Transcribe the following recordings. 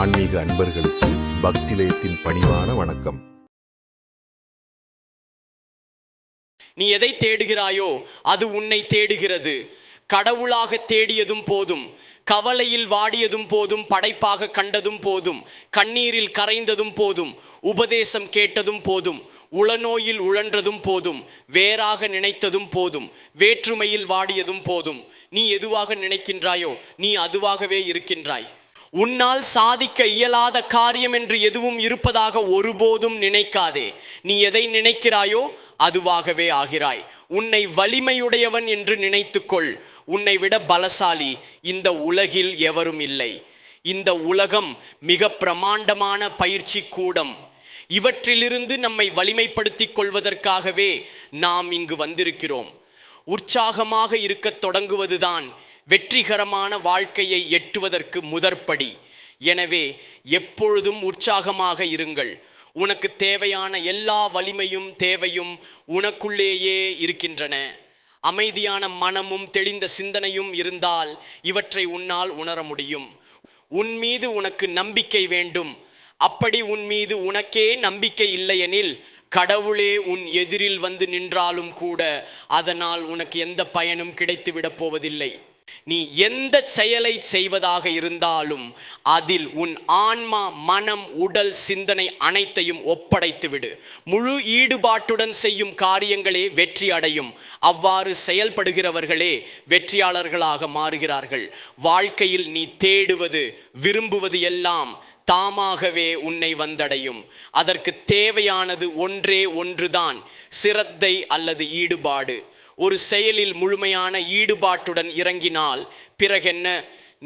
ஆன்மீக அன்பர்களுக்கு பக்திலயத்தின் பணிவான வணக்கம். நீ எதை தேடுகிறாயோ அது உன்னை தேடுகிறது. கடவுளாக தேடியதும் போதும், கவலையில் வாடியதும் போதும், படைப்பாக கண்டதும் போதும், கண்ணீரில் கரைந்ததும் போதும், உபதேசம் கேட்டதும் போதும், உளநோயில் உழன்றதும் போதும், வேறாக நினைத்ததும் போதும், வேற்றுமையில் வாடியதும் போதும். நீ எதுவாக நினைக்கின்றாயோ நீ அதுவாகவே இருக்கின்றாய். உன்னால் சாதிக்க இயலாத காரியம் என்று எதுவும் இருப்பதாக ஒருபோதும் நினைக்காதே. நீ எதை நினைக்கிறாயோ அதுவாகவே ஆகிறாய். உன்னை வலிமையுடையவன் என்று நினைத்துக்கொள். உன்னை விட பலசாலி இந்த உலகில் எவரும் இல்லை. இந்த உலகம் மிக பிரமாண்டமான பயிற்சி கூடம். இவற்றிலிருந்து நம்மை வலிமைப்படுத்திக் கொள்வதற்காகவே நாம் இங்கு வந்திருக்கிறோம். உற்சாகமாக இருக்கத் தொடங்குவதுதான் வெற்றிகரமான வாழ்க்கையை எட்டுவதற்கு முதற்படி. எனவே எப்பொழுதும் உற்சாகமாக இருங்கள். உனக்கு தேவையான எல்லா வலிமையும் தேவையும் உனக்குள்ளேயே இருக்கின்றன. அமைதியான மனமும் தெளிந்த சிந்தனையும் இருந்தால் இவற்றை உன்னால் உணர முடியும். உன் மீது உனக்கு நம்பிக்கை வேண்டும். அப்படி உன் மீது உனக்கே நம்பிக்கை இல்லையெனில் கடவுளே உன் எதிரில் வந்து நின்றாலும் கூட அதனால் உனக்கு எந்த பயனும் கிடைத்துவிடப் போவதில்லை. நீ எந்த செயலை செய்வதாக இருந்தாலும் அதில் உன் ஆன்மா, மனம், உடல், சிந்தனை அனைத்தையும் ஒப்படைத்து விடு. முழு ஈடுபாட்டுடன் செய்யும் காரியங்களே வெற்றி அடையும். அவ்வாறு செயல்படுகிறவர்களே வெற்றியாளர்களாக மாறுகிறார்கள். வாழ்க்கையில் நீ தேடுவது, விரும்புவது எல்லாம் தாமாகவே உன்னை வந்தடையும். அதற்கு தேவையானது ஒன்றே ஒன்றுதான், சிரத்தை அல்லது ஈடுபாடு. ஒரு செயலில் முழுமையான ஈடுபாட்டுடன் இறங்கினால் பிறகென்ன,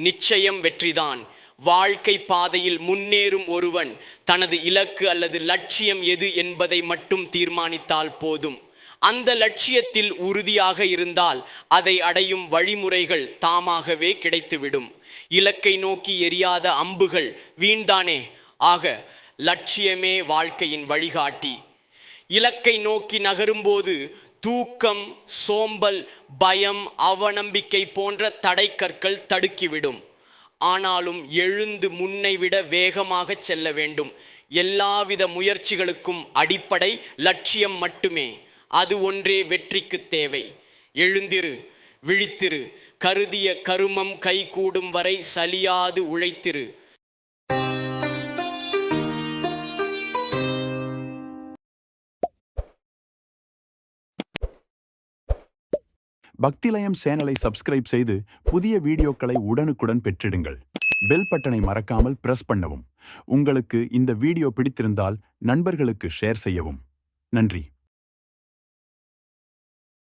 நிச்சயம் வெற்றிதான். வாழ்க்கை பாதையில் முன்னேறும் ஒருவன் தனது இலக்கு அல்லது லட்சியம் எது என்பதை மட்டும் தீர்மானித்தால் போதும். அந்த லட்சியத்தில் உறுதியாக இருந்தால் அதை அடையும் வழிமுறைகள் தாமாகவே கிடைத்துவிடும். இலக்கை நோக்கி எரியாத அம்புகள் வீண்தானே. ஆக லட்சியமே வாழ்க்கையின் வழிகாட்டி. இலக்கை நோக்கி நகரும்போது தூக்கம், சோம்பல், பயம், அவநம்பிக்கை போன்ற தடைக்கற்கள் தடுக்கிவிடும். ஆனாலும் எழுந்து முன்னை விட வேகமாக செல்ல வேண்டும். எல்லாவித முயற்சிகளுக்கும் அடிப்படை லட்சியம் மட்டுமே. அது ஒன்றே வெற்றிக்கு தேவை. எழுந்திரு, விழித்திரு, கருதிய கருமம் கைகூடும் வரை சலியாது உழைத்திரு. பக்திலயம் சேனலை சப்ஸ்கிரைப் செய்து புதிய வீடியோக்களை உடனுக்குடன் பெற்றிடுங்கள். பெல் பட்டனை மறக்காமல் பிரஸ் பண்ணவும். உங்களுக்கு இந்த வீடியோ பிடித்திருந்தால் நண்பர்களுக்கு ஷேர் செய்யவும். நன்றி.